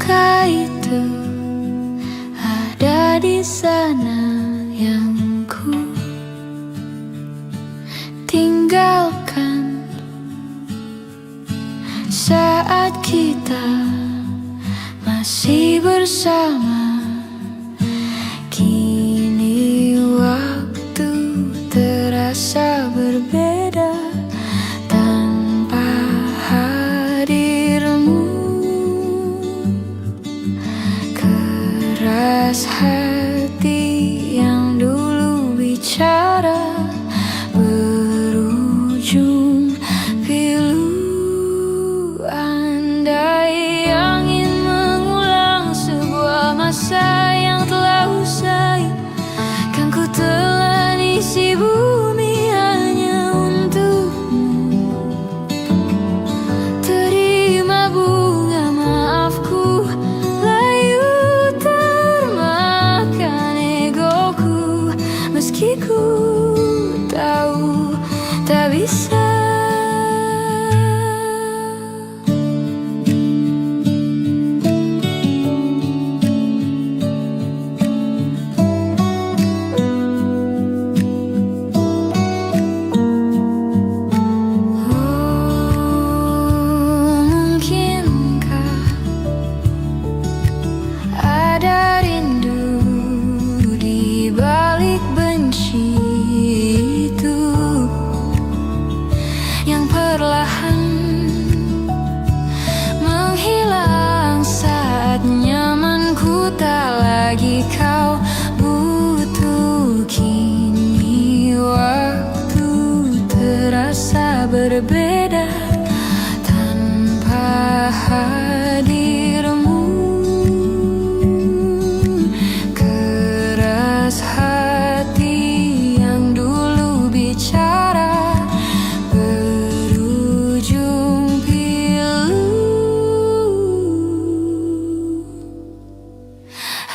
Apakah itu ada di sana yang ku tinggalkan saat kita masih bersama? Kini waktu terasa berbeda tanpa hadirmu. Keras hati yang dulu bicara berujung pilu. Andai angin mengulang sebuah masa yang telah usai, kan ku telan isi bumi hanya untukmu. Terima bunga maafku, layu termakan egoku, meski ku tahu tak bisa. Ada rindu di balik benci itu yang perlahan menghilang saat nyamanku tak lagi kau butuh. Kini waktu terasa berbeda tanpa hadirmu. Keras hati yang dulu bicara berujung pilu.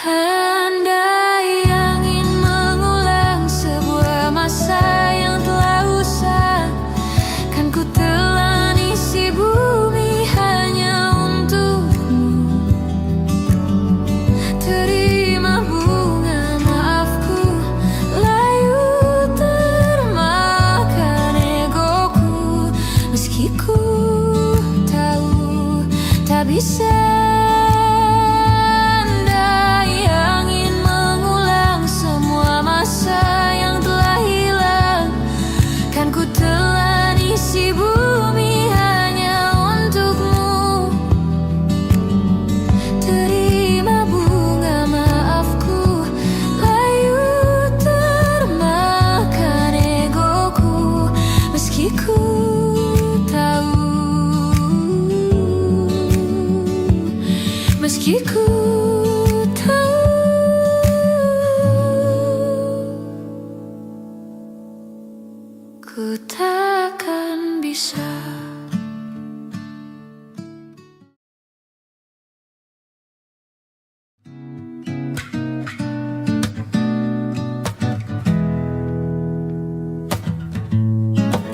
Andai angin mengulang sebuah masa yang telah usai, kan ku telan isi bumi hanya untukmu. Terima bunga maafku, layu termakan egoku, meski ku tahu tak bisa. Andai angin mengulang semua masa yang telah hilang, kan ku telan isi bumi hanya untukmu. Terima bunga maafku, layu termakan egoku, meski ku tahu, meski ku tahu ku takkan bisa.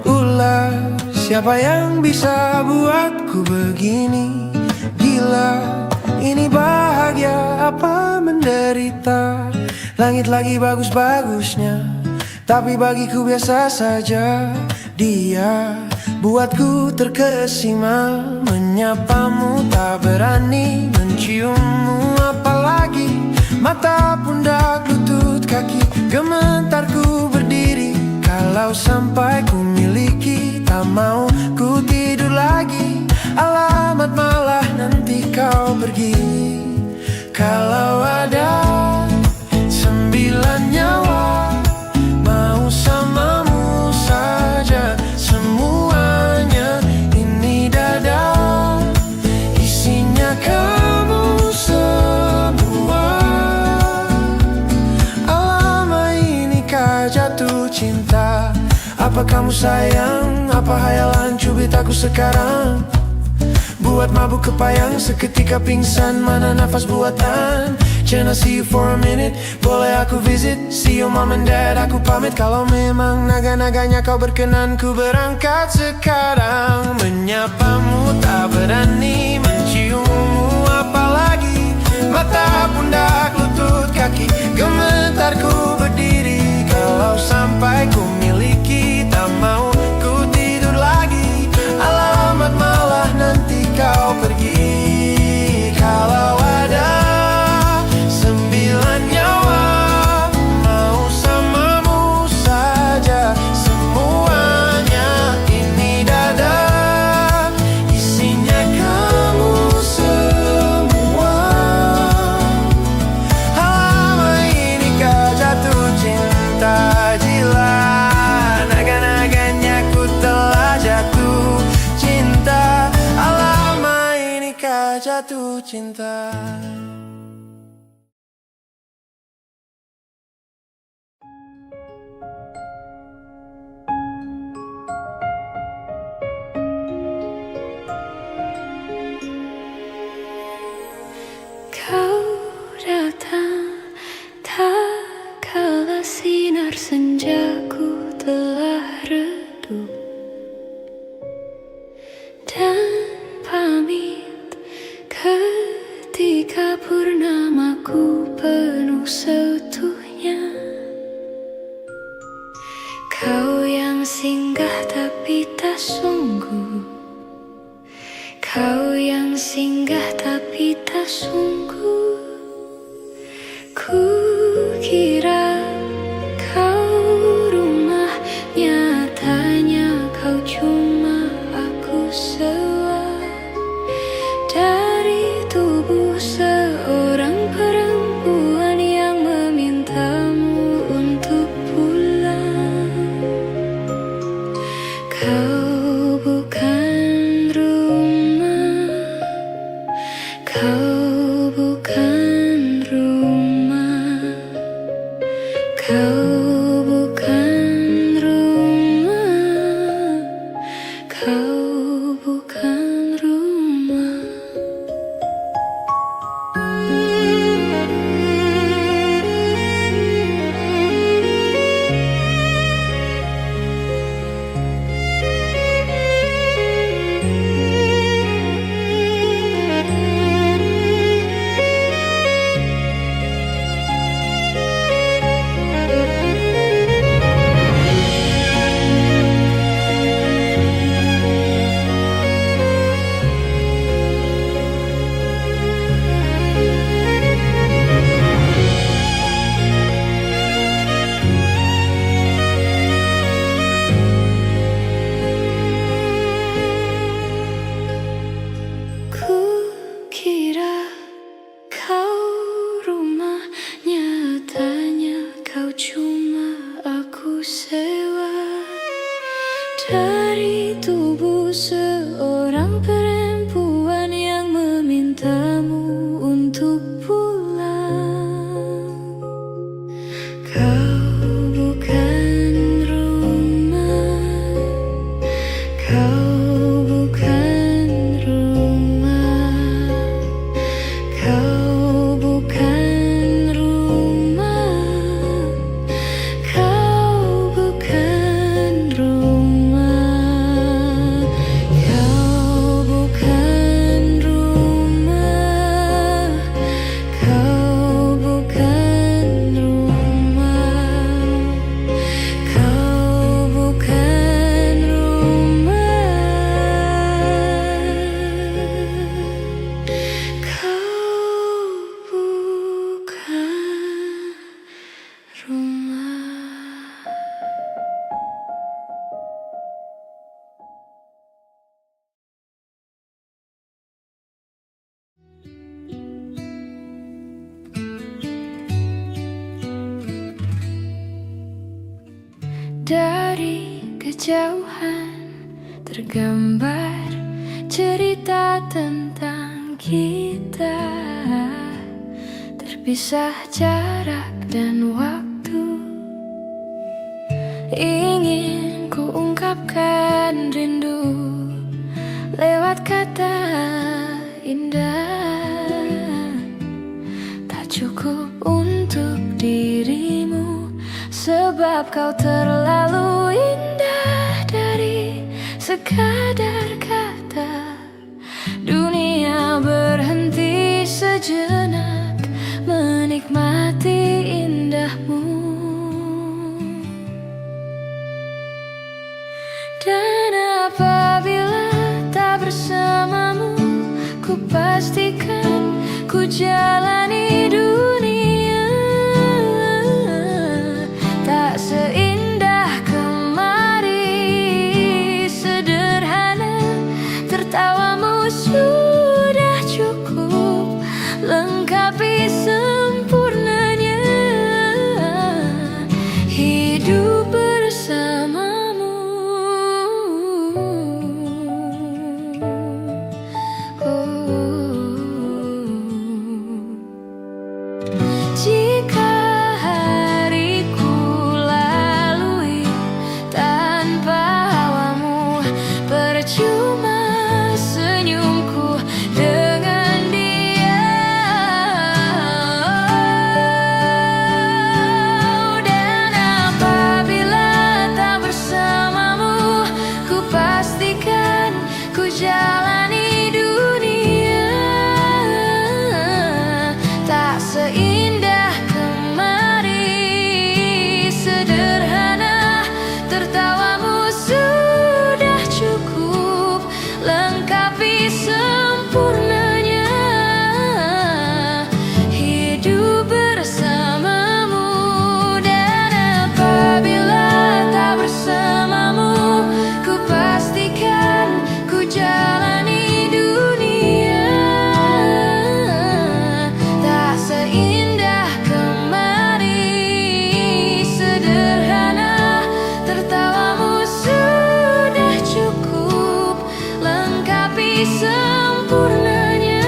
Ulah, siapa yang bisa buatku begini? Gila, ini bahagia apa menderita? Langit lagi bagus-bagusnya, tapi bagiku biasa saja. Dia buatku terkesima, menyapamu tak berani, menciummu apalagi. Mata, pundak, lutut, kaki, gemetarku berdiri. Kalau sampai ku miliki, tak mau ku tidur lagi. Alamat malah nanti kau pergi. Kalau ada 9 nyawa, mau samamu saja semuanya. Ini dada, isinya kamu semua. Lama inikah jatuh cinta? Apa kamu sayang? Apa hayalan cubit aku sekarang? Buat mabuk kepayang, seketika pingsan, mana nafas buatan. Can I see you for a minute? Boleh aku visit? See your mom and dad, aku pamit. Kalau memang naga-naganya kau berkenan, ku berangkat sekarang. Menyapamu tak berani, menciummu apalagi. kita jatuh cinta. Kau datang tak kala sinar senjaku telah redup, dan pamit ketika purnamaku penuh seutuhnya. Kau yang singgah tapi tak sungguh, kau yang singgah tapi tak sungguh. Ku kira kau rumah, nyatanya kau cuma aku sewa dari tubuh seorang perempuan yang memintamu untuk pulang. Kau bukan rumah, kau bukan rumah, kau bukan rumah, kau bukan rumah. Ku kira kau rumah, nyatanya kau cuma aku sewa dari tubuh seorang perempuan yang memintamu untuk pulang. Kau bukan rumah, kau bukan rumah, kau bukan rumah, kau bukan rumah, kau bukan rumah, kau bukan rumah, kau bukan rumah, kau bukan rumah. Dari kejauhan tergambar cerita tentang kita, terpisah jarak dan waktu. Ingin ku ungkapkan rindu lewat kata indah, tak cukup untuk dirimu sebab kau terlalu indah. Dari sekadar kata, dunia berhenti sejenak menikmati indahmu. Dan apabila tak bersamamu, ku pastikan ku jalani dunia tak seindah kemari. Sederhana, tertawamu sudah cukup lengkapi sempurnanya hidup bersamamu. Oh. sempurnanya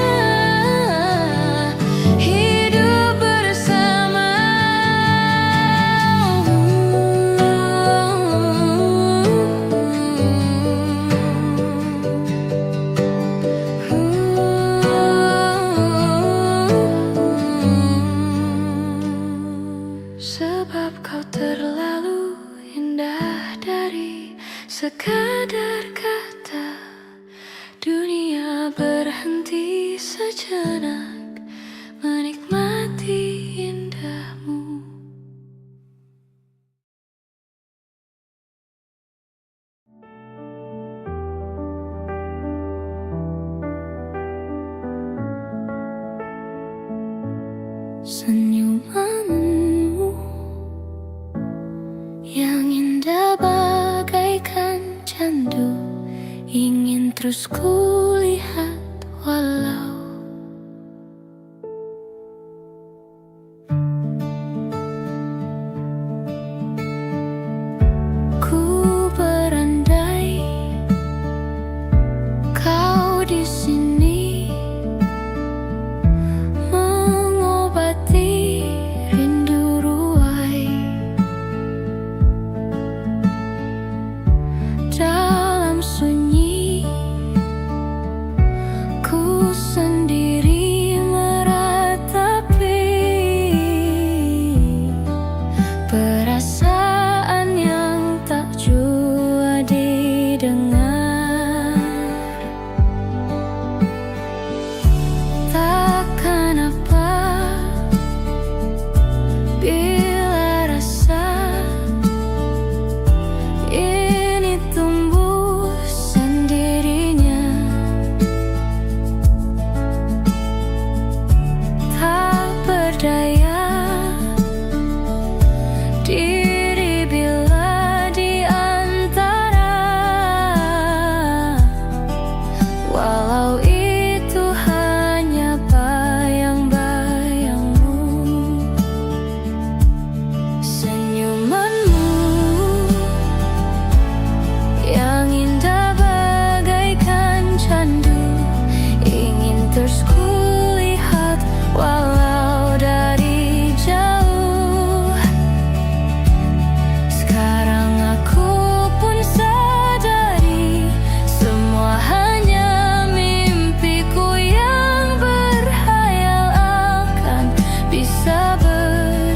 hidup bersama. Sebab kau terlalu indah dari sekadar kata. Dunia berhenti sejenak menikmati indahmu. Senyumanmu yang indah bagaikan candu, ingin terus kulihat walau ku berandai kau di sini mengobati rindu ruai. Dalam sunyi ku sendiri meratapi perasaan yang tak jua didengar. Takkan apa bila rasa ini tumbuh sendirinya. Tak berdaya diri bila di antara, walau itu hanya bayang-bayangmu. Senyumanmu yang indah bagaikan candu, ingin terus kulihat walau dari jauh. Sekarang aku pun sadari semua hanya mimpiku yang berhayal akan bisa bersamamu.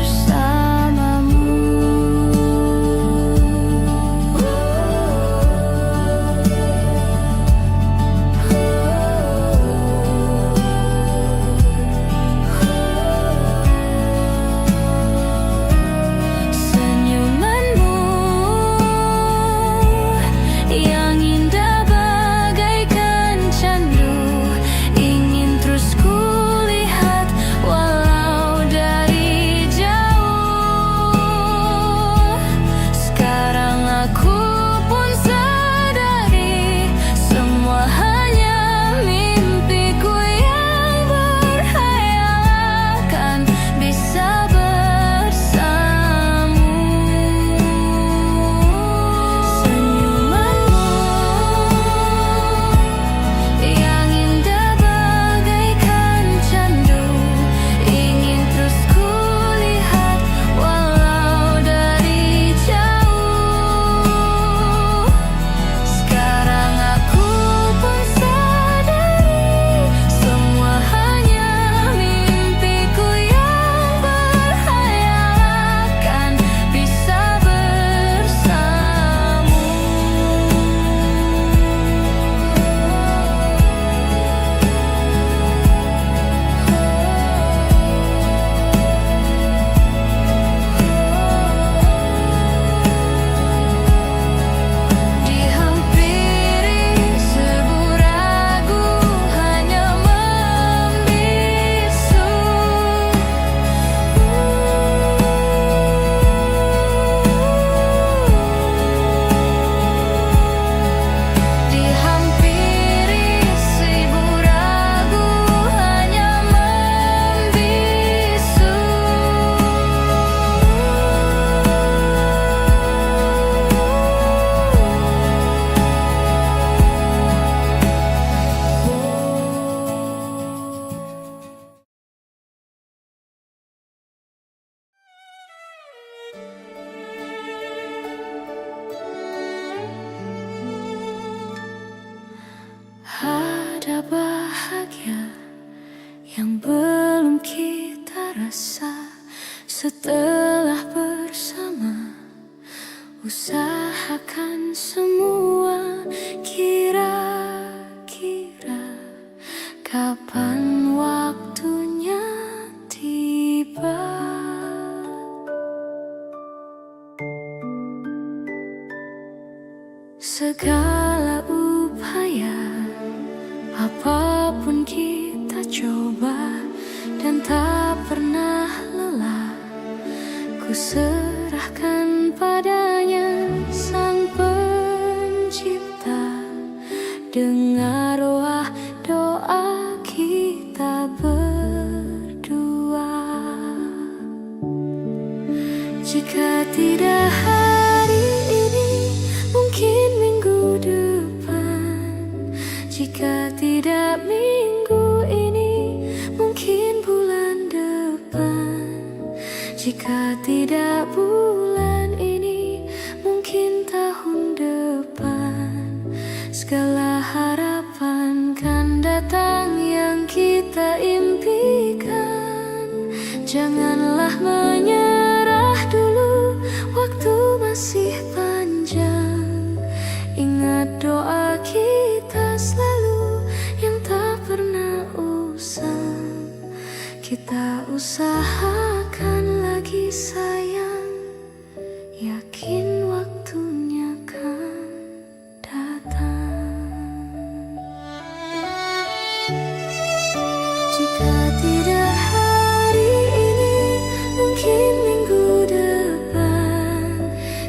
Setelah bersama, usahakan semua. Kira-kira kapan waktunya tiba? Segala upaya, apapun kita coba, dan tak pernah lelah. Ku serahkan padanya, Sang Pencipta. Dengar wah doa kita berdua. Jika tidak hari ini, mungkin minggu depan. Jika tidak minggu ini, mungkin bulan depan. Jika tidak bulan ini, mungkin tahun depan. Segala harapan kan datang yang kita impikan. Janganlah menyerah dulu, waktu masih panjang. Ingat doa kita selalu yang tak pernah usang. Kita usahakan lagi sayang, yakin waktunya kan datang. Jika tidak hari ini, mungkin minggu depan.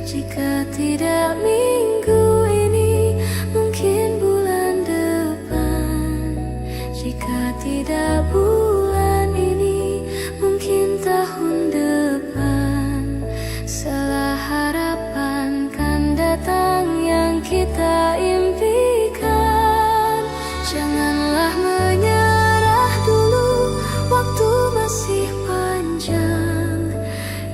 Jika tidak minggu ini, mungkin bulan depan. Jika tidak bulan ini, mungkin tahun depan. Segala harapan kan datang yang kita impikan. Janganlah menyerah dulu, waktu masih panjang.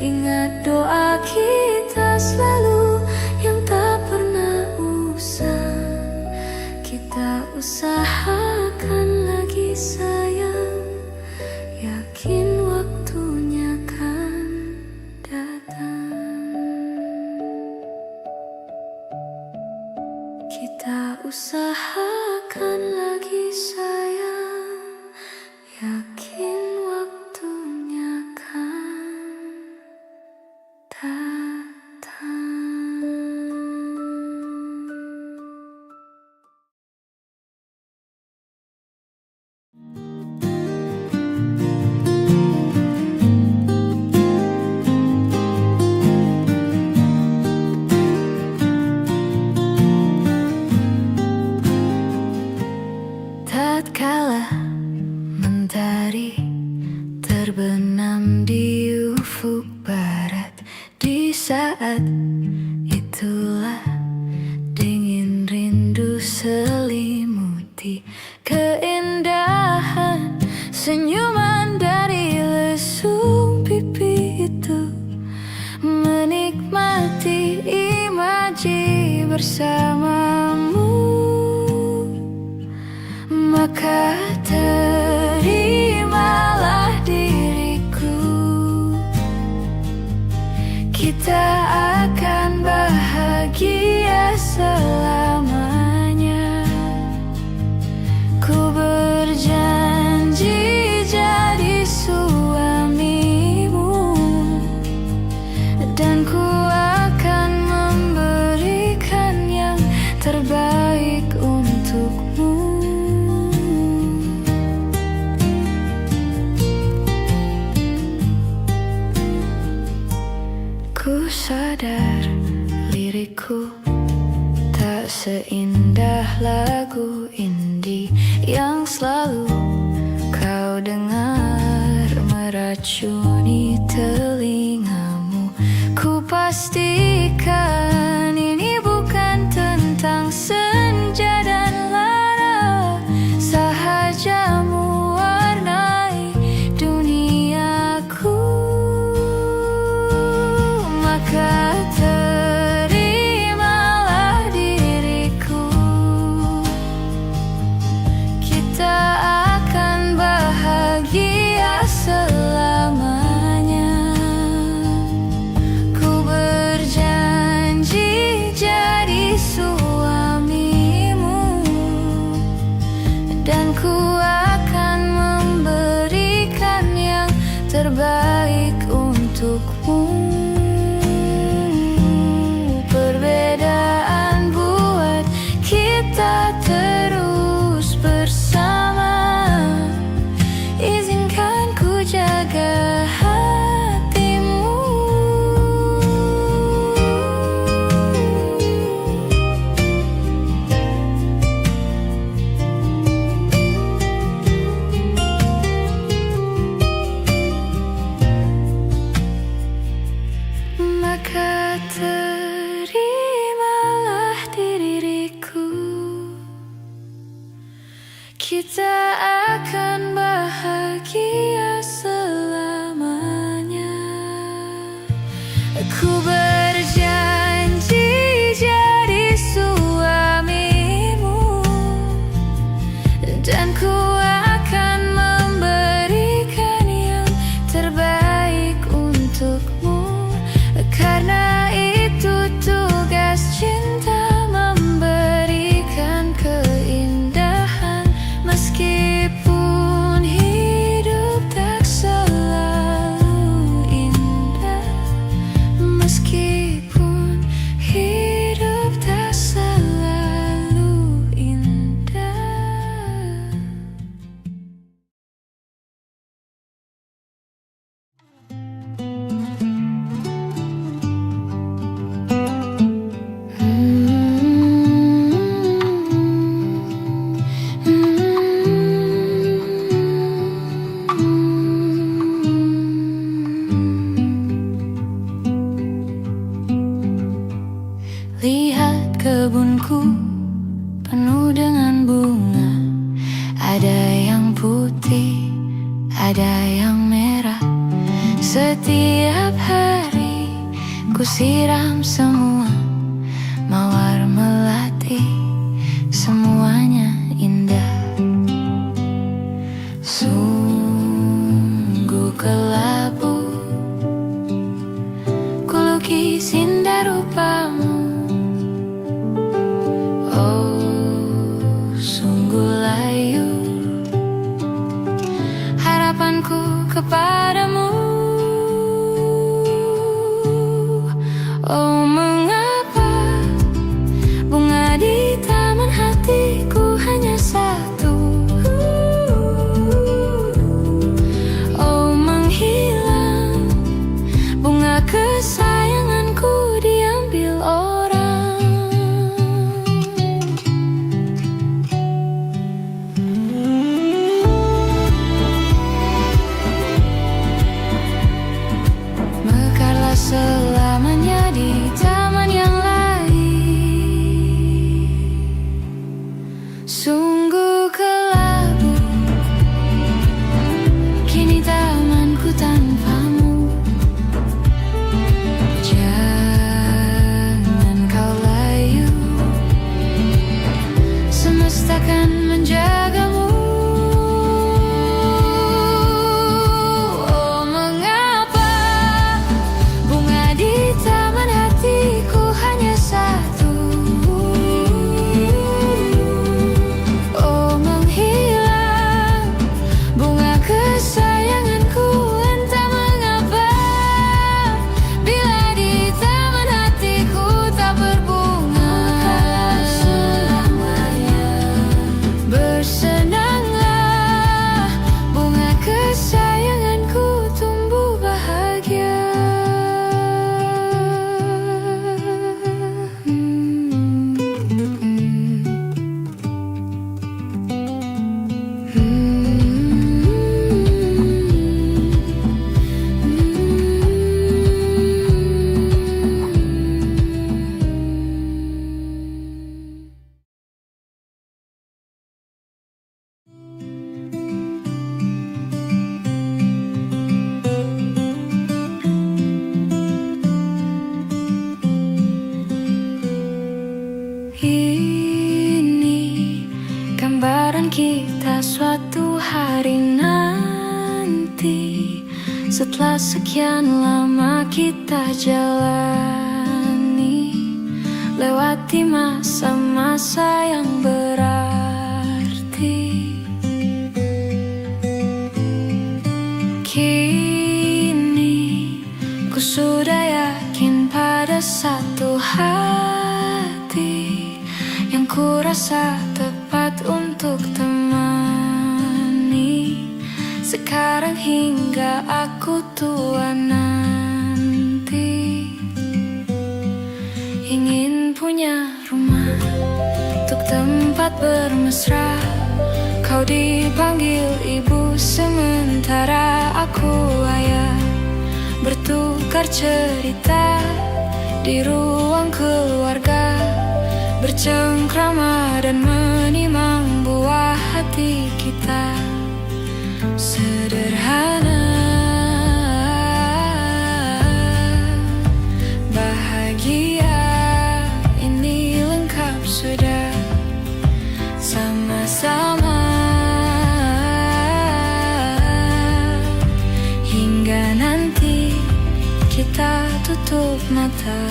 Ingat doa kita selalu yang tak pernah usang. Kita usahakan lagi sayang, yakin waktunya kan datang. Kita usahakan lagi sayang, yakin waktunya kan datang. Tatkala mentari terbenam di ufuk barat, di saat itulah dingin rindu selimuti keindahan senyuman dari lesung pipi itu. Menikmati imaji bersamamu, maka terimalah diriku. Kita akan bahagia selamanya. Ku berjanji jadi suamimu, dan ku akan memberikan yang terbaik untukmu. Ku sadar lirikku tak seindah lagu indie yang selalu kau dengar meracuni telingamu. Ku pastikan ini bukan tentang senja dan lara, sahaja mewarnai duniaku. Maka terimalah diriku. Kita akan bahagia selamanya. akan bahagia selamanya. Aku berjanji jadi suamimu, dan ku akan memberikan yang terbaik untukmu. Karena itu tugas cinta, memberikan keindahan meskipun hidup tak selalu indah. Meskipun hidup tak selalu indah. Lihat kebunku penuh dengan bunga, ada yang putih, ada yang merah. Setiap hari ku siram semua, mawar melati, semuanya indah. Sungguh kelabu ku lukis indah rupamu. Oh, sungguh layu harapanku kepadamu. Oh, mengapa bunga di taman hatiku hanya satu? Oh, menghilang bunga kesayanganku diambil orang. Mekarlah selamanya di taman yang lain. Sungguh kelabu kini tamanku tanpamu. Jangan kau layu, semesta kan menjagamu. Oh, mengapa bunga di taman hatiku hanya satu? Oh, menghilang bunga kesayanganku, entah mengapa. Bila di taman hatiku tak berbunga, bersenanglah bunga kesayanganku tumbuh bahagia. Ini gambaran kita suatu hari nanti, setelah sekian lama kita jalani, lewati masa-masa yang berarti. Kini ku sudah yakin pada satu hati yang ku rasa tepat untuk temani. Sekarang hingga aku tua nanti, ingin punya rumah untuk tempat bermesra. Kau dipanggil ibu sementara aku ayah, bertukar cerita di ruang keluarga, bercengkrama dan menimang buah hati kita. Sederhana, bahagia, ini lengkap sudah. Sama-sama hingga nanti kita tutup mata.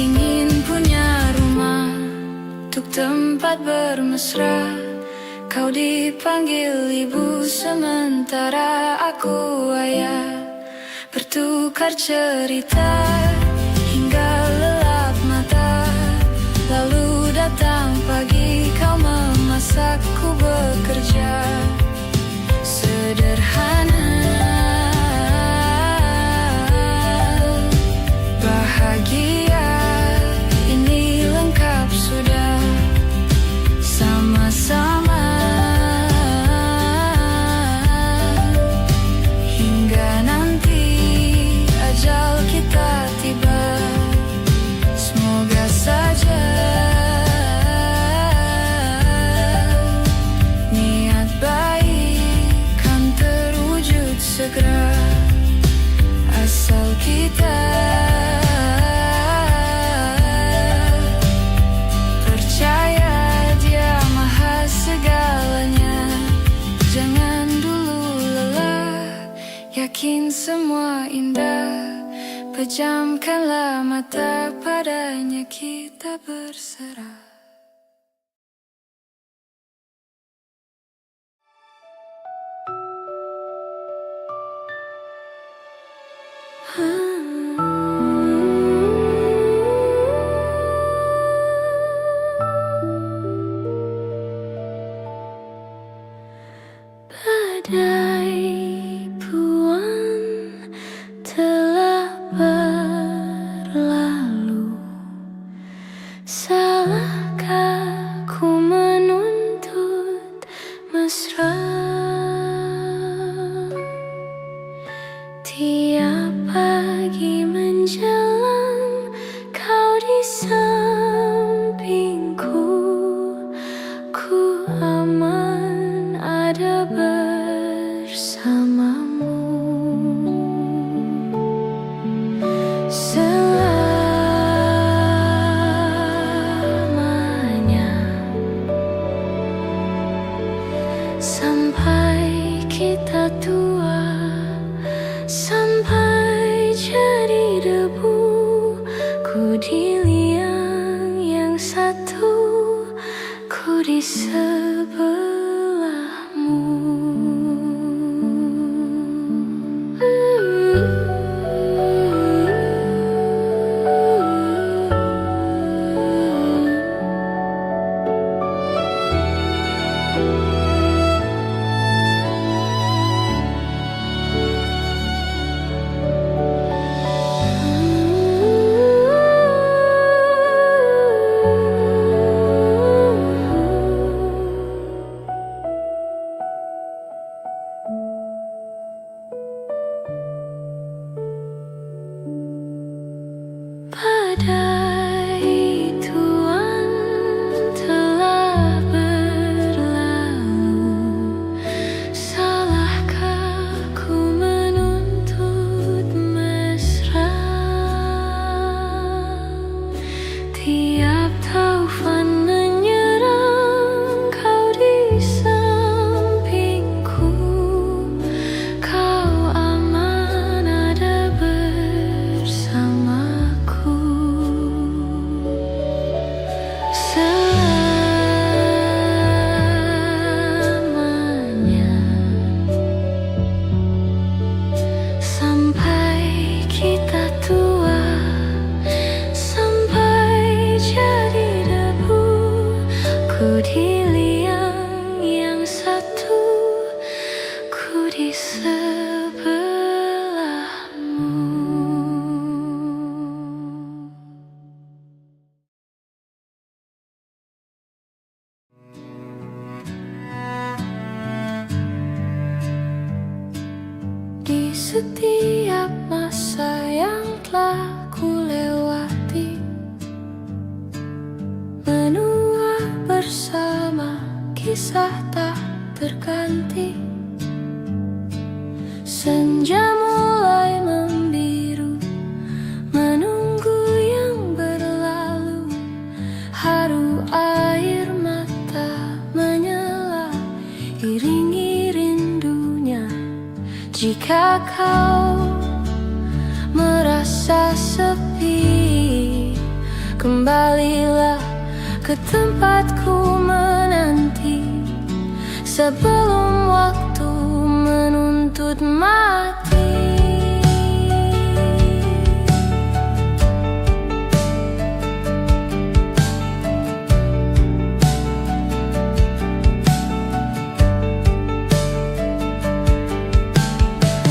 Ingin punya rumah untuk tempat bermesra. Kau dipanggil ibu sementara aku ayah. Bertukar cerita hingga lelap mata. Lalu datang pagi kau memasakku bekerja. Sederhana, bahagia, ini lengkap sudah. Sama-sama hingga nanti ajal kita tiba. Semoga saja niat baik kan terwujud segera. Asal kita percaya Dia maha segalanya. Jangan dulu lelah, yakin semua indah. Pejamkanlah mata, padanya kita berserah. Badai puan telah berlalu. Salahkah ku menuntut mesra? Tiap pagi menjelang kau di sampingku. Ku aman ada bersamamu. Selamanya sampai kita tua, sampai jadi debu. Ku di liang yang satu, ku di sebelahmu. setiap masa yang telah ku lewati, menua bersama kisah tak terganti. Senja mulai membiru, menunggu yang berlalu. Haru air mata menyala, iringi rindunya. Jika kau merasa sepi, kembalilah ke tempatku menanti, sebelum waktu menuntut mati.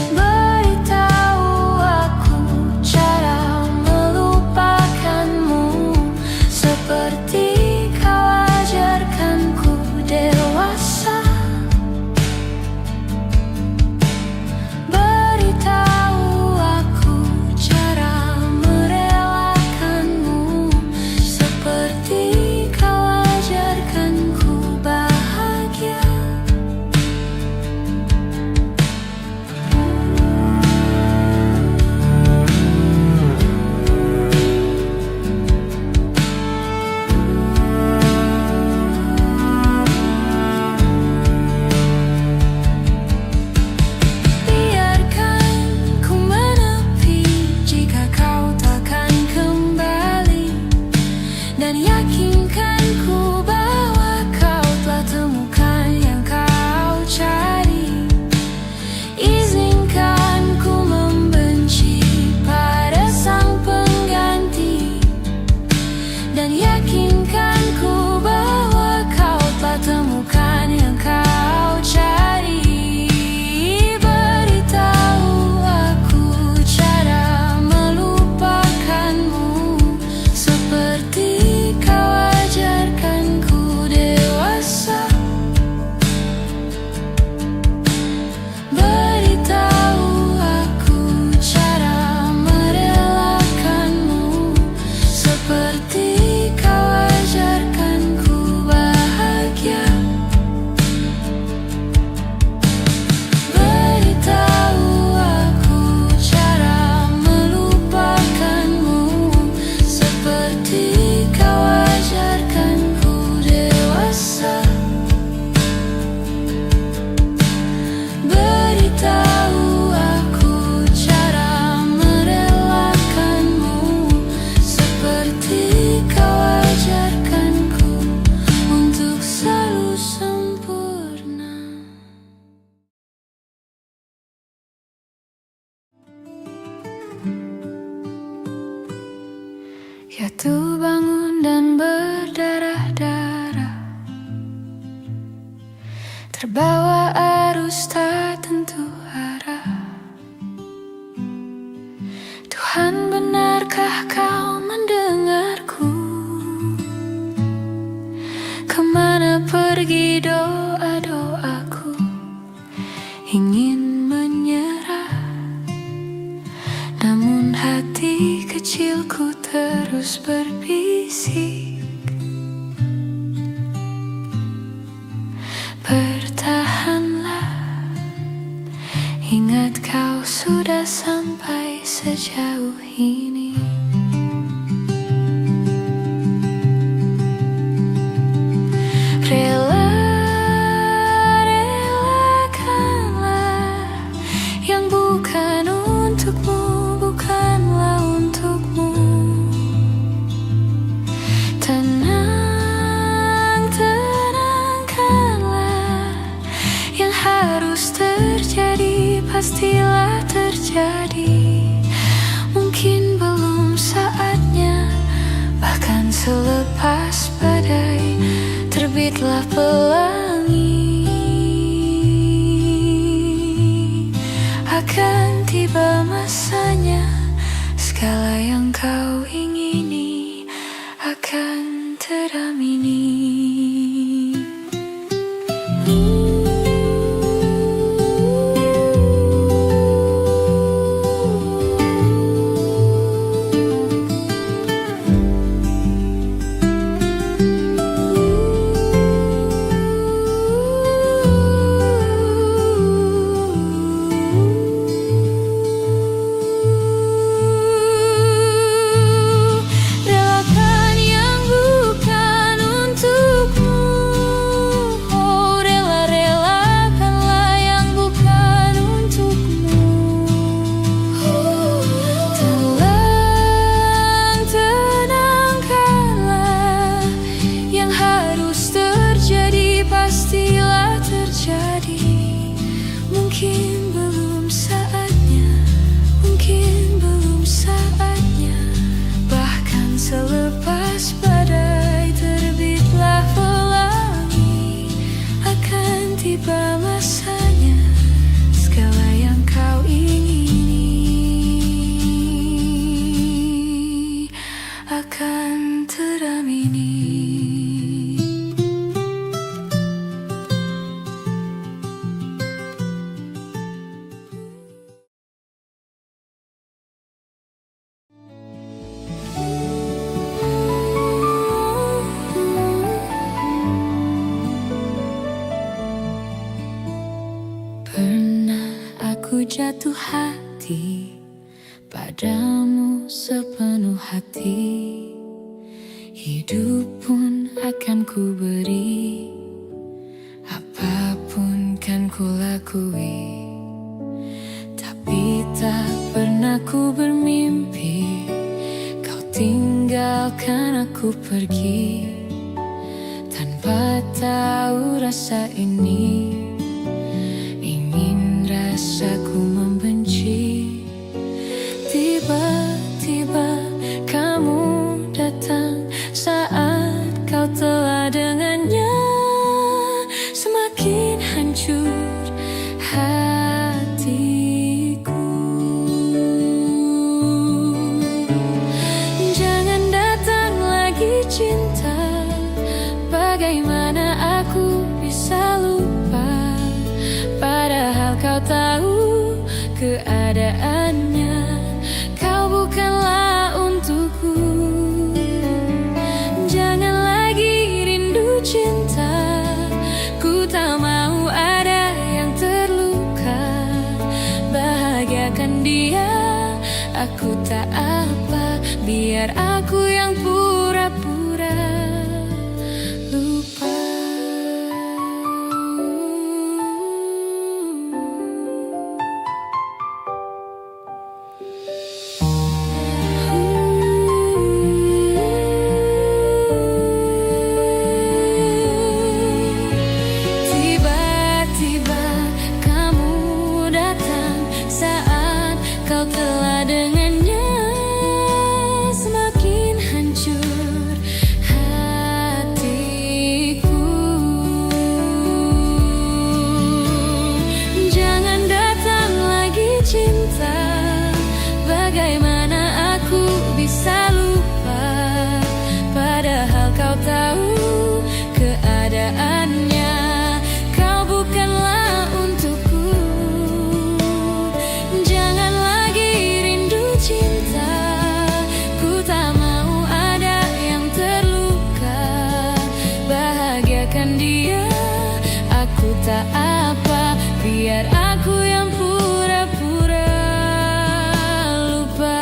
Beritahu aku cara melupakanmu, seperti kau ajarkanku dewasa. Beritahu aku cara merelakanmu, seperti kau ajarkanku bahagia. Biarkan ku menepi jika kau takkan kembali, dan yakinkan ku bahwa kau telah temukan yang kau cari. Izinkan ku membenci pada sang pengganti, dan yakinkan ku bahwa kau telah temukan yang kau cari. Beritahu aku cara melupakanmu, seperti kau ajarkanku dewasa. Beritahu aku cara merelakanmu, seperti kau ajarkanku bahagia. Beritahu aku cara melupakanmu, seperti kau ajarkanku dewasa. Beritahu aku cara merelakanmu, seperti kau ajarkanku untuk selalu sempurna. Jatuh bangun dan berdarah-darah, terbawa arus tak tentu arah. Tuhan, benarkah kau mendengarku? Kemana pergi doa-doaku? Ingin menyerah, namun hati kecilku terus berbisik. Bertahanlah, ingat kau sudah sampai sejauh ini. Relakanlah yang bukan untukmu, bukanlah untukmu. Tenangkanlah, yang harus terjadi pastilah terjadi. Mungkin belum saatnya, bahkan selepas badai terbitlah pelangi. Akan tiba masanya, segala yang kau ingini akan teramini. Lepas badai terbitlah pelangi, akan tiba masanya segala yang kau ingini akan teramini. Pernah aku jatuh hati padamu sepenuh hati, hidup pun akan ku beri, apapun kan ku lakui. Tapi tak pernah ku bermimpi kau tinggalkan aku pergi, tanpa tahu rasa ini. Ingin rasaku membenci. Tiba-tiba kamu datang saat kau telah dengannya. Semakin hancur hatiku. Jangan datang lagi cinta, bagaimana aku bisa lupa, padahal kau tahu keadaannya. Kau bukanlah untukku. Jangan lagi rindu cinta, ku tak mau ada yang terluka. Bahagiakan dia, aku tak apa, biar aku yang pura-pura lupa. Tiba-tiba kamu datang saat kau telah dengannya. Semakin hancur hatiku. Jangan datang lagi cinta, bagaimana aku bisa lupa, padahal kau tahu keadaannya. Kau bukanlah untukku. Jangan lagi rindu cinta, ku tak mau ada yang terluka. Bahagiakan dia, aku tak apa, biar aku yang pura-pura lupa.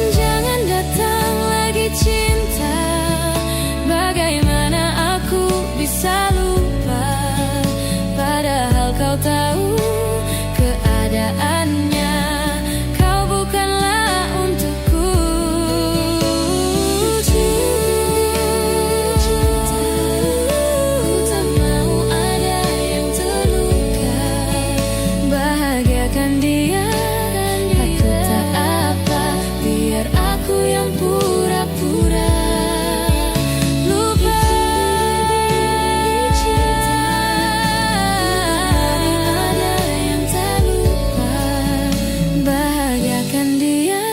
Jangan datang lagi cinta, bagaimana aku bisa lupa, padahal kau tahu keadaannya. Kau bukanlah untukku. Ku tak mau ada yang terluka. Bahagiakan dia, aku tak apa, biar aku yang pura-pura lupa. Ada yang tak lupa. Bahagiakan dia,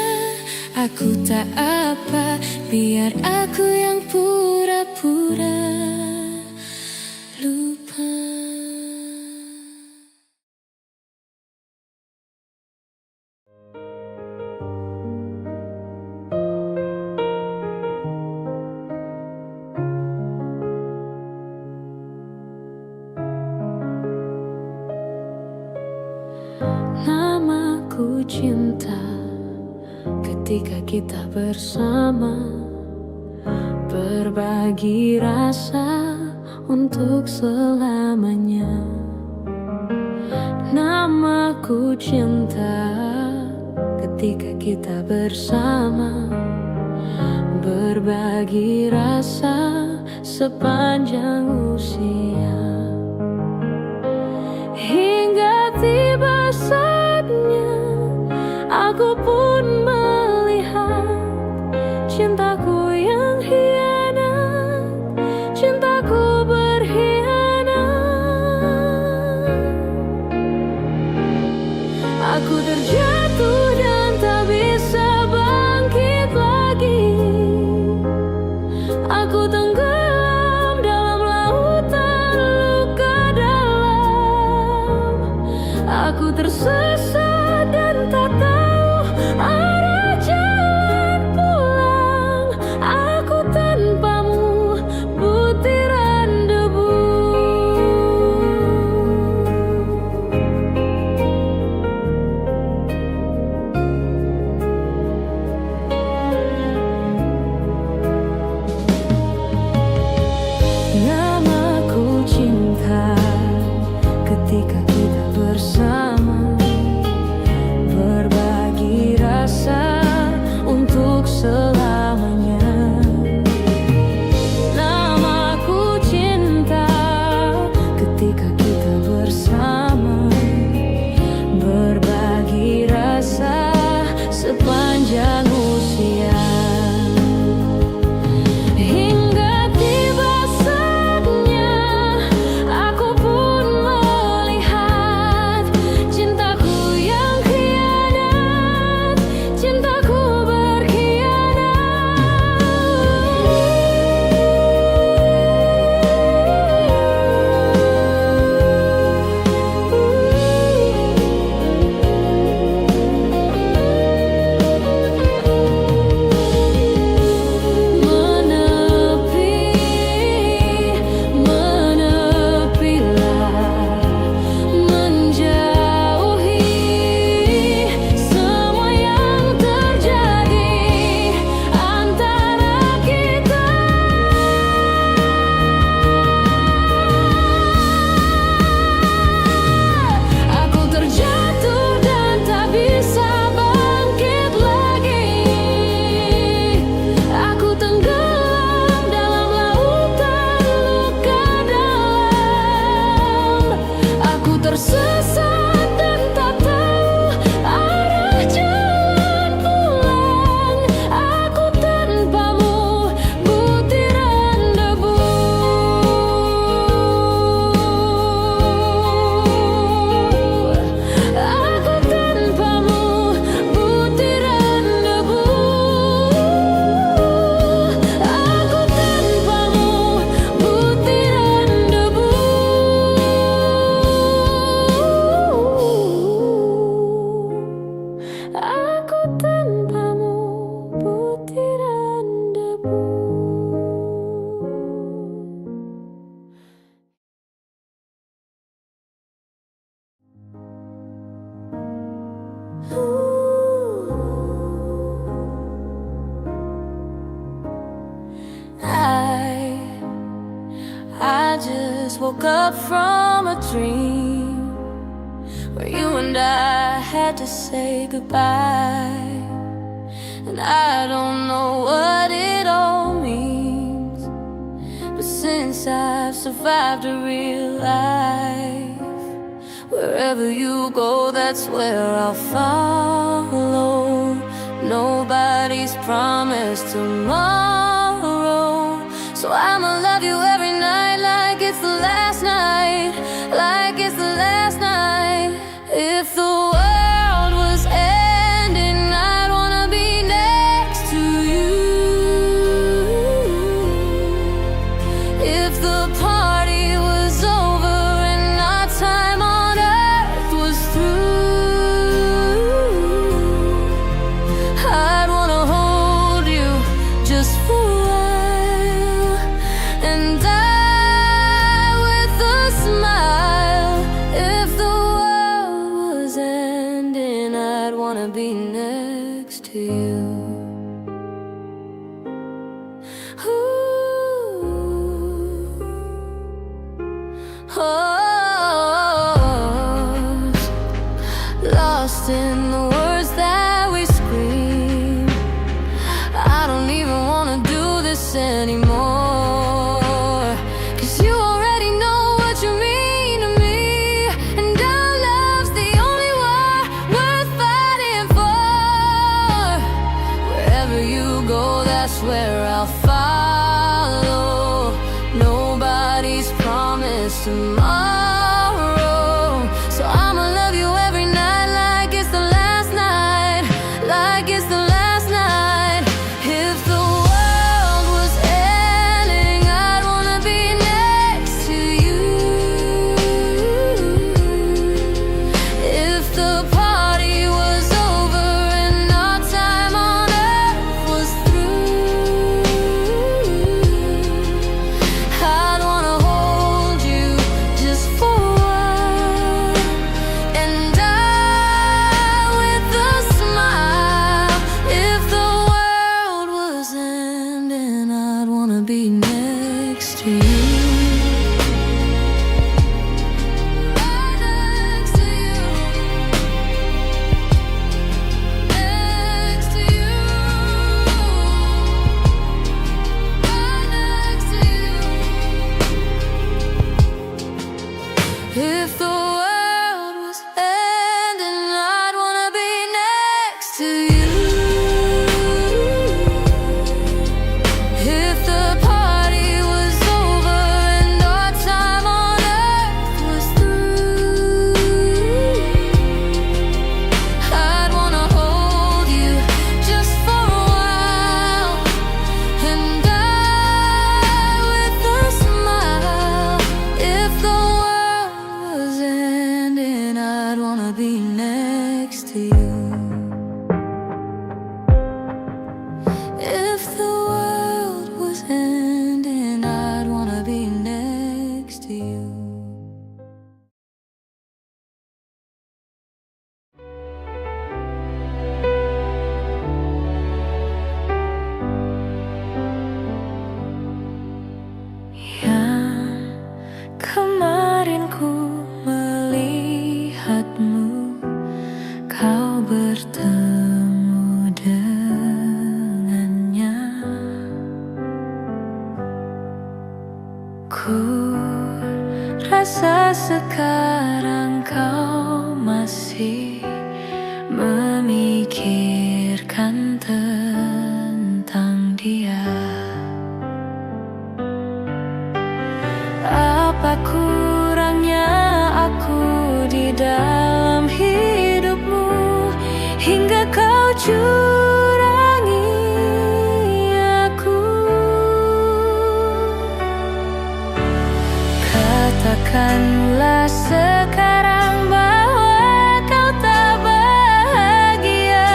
aku tak apa, biar aku yang pura-pura lupa. Namaku cinta, ketika kita bersama, berbagi rasa untuk selamanya. Namaku cinta ketika kita bersama, berbagi rasa sepanjang usia, hingga tiba saatnya aku pun melihat cintaku yang hianat, cintaku berkhianat. Aku terjatuh dan tak bisa bangkit lagi. Aku tenggelam dalam lautan luka dalam. Aku tersesat dan tak tahu arah jalan pulang. Aku tanpamu butiran debu. Namaku cinta ketika kita bersama, berbagi rasa untuk selamanya. Namaku cinta ketika kita bersama, berbagi rasa sepanjang usia, hingga tiba saatnya aku pun melihat cintaku yang khianat, cintaku menepilah, menjauhi semua yang terjadi antara kita. Aku terjatuh dan tak bisa bangkit lagi. Aku tenggelam dalam lautan luka dalam. Aku tersesat dan tak tahu arah jalan pulang. Aku tanpamu butiran debu. Aku tanpamu butiran debu. Aku tanpamu butiran debu. Aku tanpamu butiran debu. I just woke up from a dream where you and I had to say goodbye. And I don't know what it all means, but since I've survived a real life, wherever you go, that's where I'll follow. Nobody's promised tomorrow, so I'ma love you every night like it's the last night, like it's the last night. If the world was ending, I'd wanna be next to you. If the party was over and our time on earth was through, I'd wanna hold you just swear I'll follow. Nobody's promised tomorrow, so I'ma love you every night like it's the last night, like it's the last night. If the world was ending, I'd wanna be next to you. If the party was over and our time on earth was through, I'd wanna hold you just for a while and die with a smile. If the world was ending, I'd wanna be next to you. Right next to you. Next to you. Right next to you. If the world was ending, I'd wanna be next to you. If the party was over and our time on earth was through, I'd wanna hold you just for a while and die with a smile. If the world was ending, I'd wanna be next to you. If the world was ending, I'd wanna be next to you. Yang kemarin ku melihatmu, kau bertemu dengannya. Ku rasa sekarang kau masih memikirkan tentang dia. Apa kurangnya aku di dalam hidupmu hingga kau curangi aku? Katakanlah sekarang bahwa kau tak bahagia.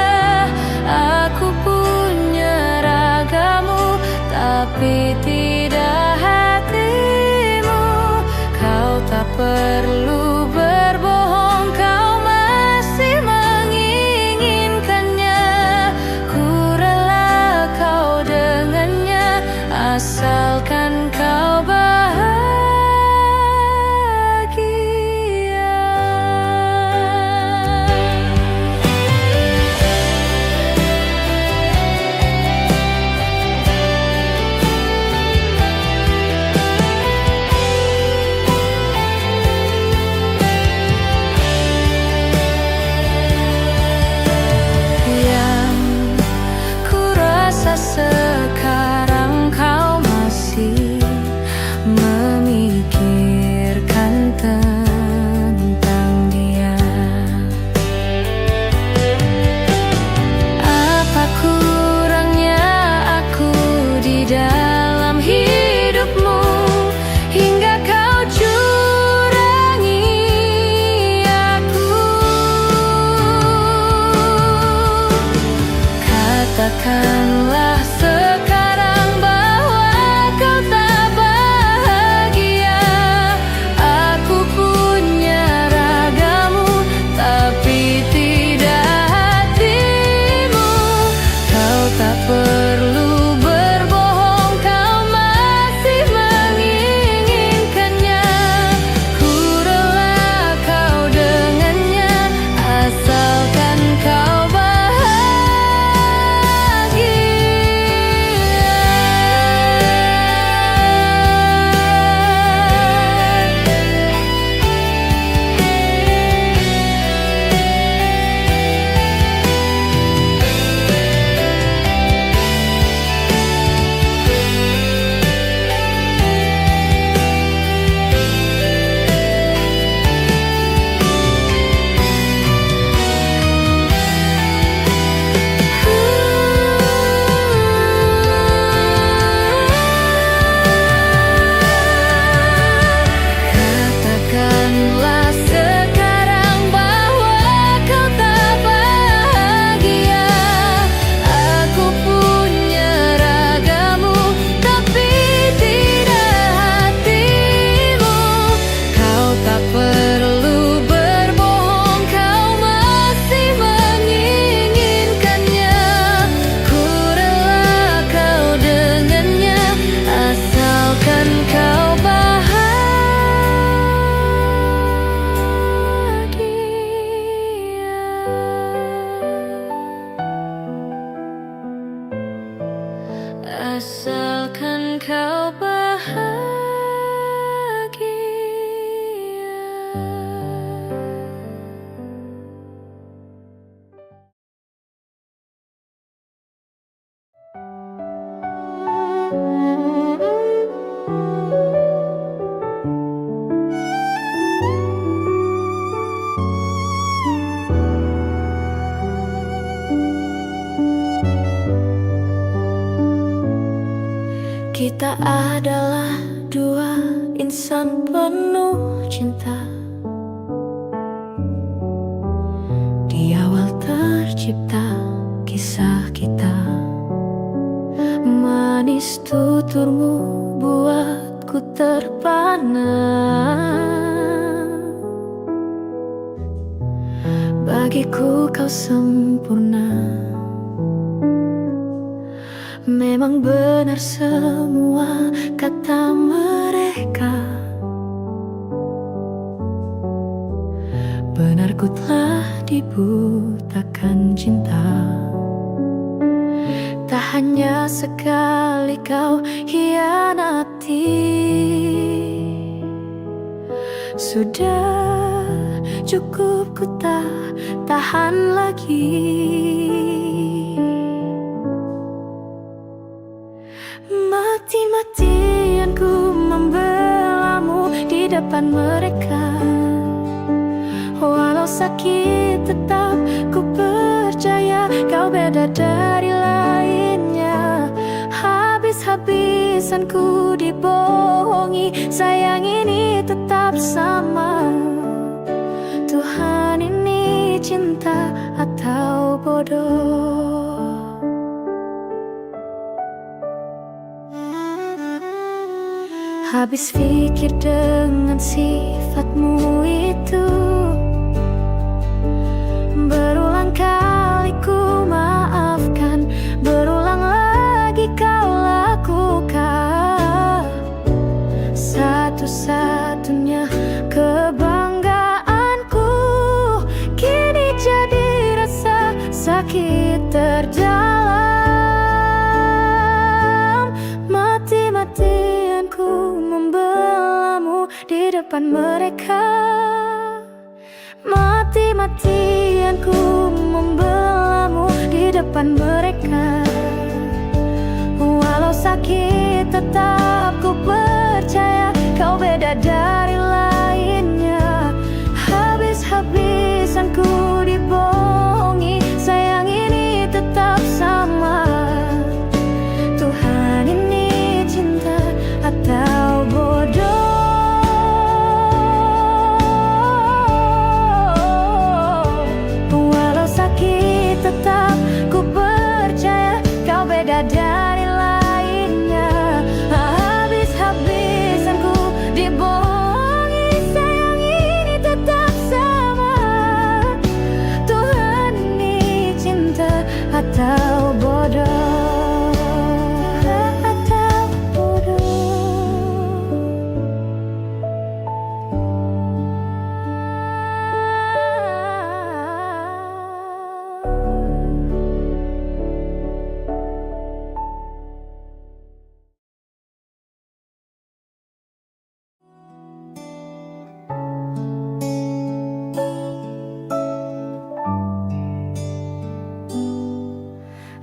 Aku punya ragamu, tapi tidak hatimu. Kau tak perlu berbohong, kau masih menginginkannya. Kita adalah dua insan penuh cinta. Di awal tercipta kisah kita. Manis tuturmu buatku terpana. Bagiku kau sempurna. Memang benar semua kata mereka. Benar ku telah dibutakan cinta. Tak hanya sekali kau hianati. Sudah cukup ku tak tahan lagi. Mati-matian ku membelamu di depan mereka. Walau sakit tetap ku percaya kau beda dari lainnya. Habis-habisan ku dibohongi. Sayang ini tetap sama. Tuhan ini cinta atau bodoh? Habis pikir dengan sifatmu itu. Berulang kali ku maafkan, berulang lagi kau lakukan. Satu-satunya kebanggaanku kini jadi rasa sakit terdalam. Mati-matian ku membelamu di depan mereka. Mati-matian ku membelamu di depan mereka. Walau sakit tetap ku percaya kau beda dari lainnya. Habis-habisan ku dibohongi. Sayang ini tetap sama. Tuhan ini cinta atau bodoh? Tetap ku percaya kau beda dari lainnya. Habis-habisan ku dibohongi. Sayang ini tetap sama. Tuhan ini cinta atau bodoh? Atau bodoh?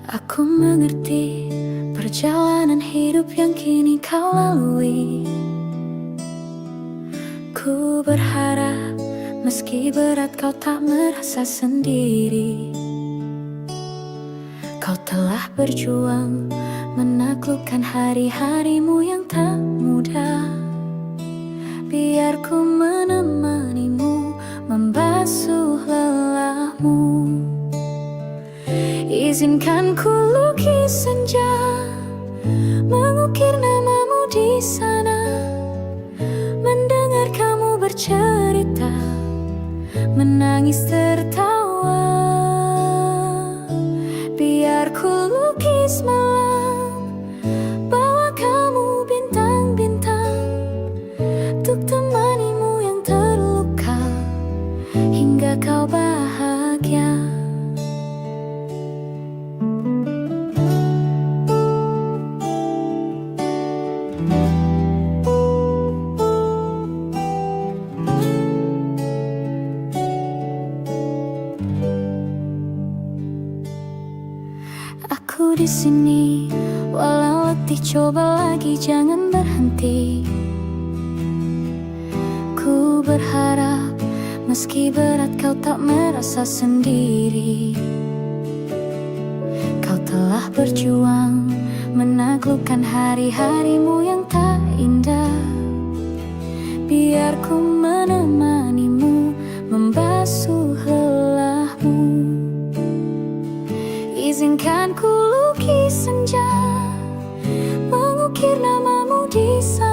Aku mengerti perjalanan hidup yang kini kau lalui. Ku berharap meski berat kau tak merasa sendiri. Kau telah berjuang menaklukkan hari-harimu yang tak mudah. Biar ku menemanimu membasuh lelahmu. Izinkan ku lukis senja, mengukir namamu di sana. Mendengar kamu bercerita, menangis tertawa. Biar ku lukis malam, bawa kamu bintang-bintang. Untuk temanimu yang terluka, hingga kau bahagia. Aku di sini, walau letih coba lagi jangan berhenti. Ku berharap meski berat kau tak merasa sendiri. Kau telah berjuang menaklukkan hari-harimu yang tak indah. Biar ku menemanimu, membasuh lelahmu. Izinkan ku lukis senja, mengukir namamu di sana.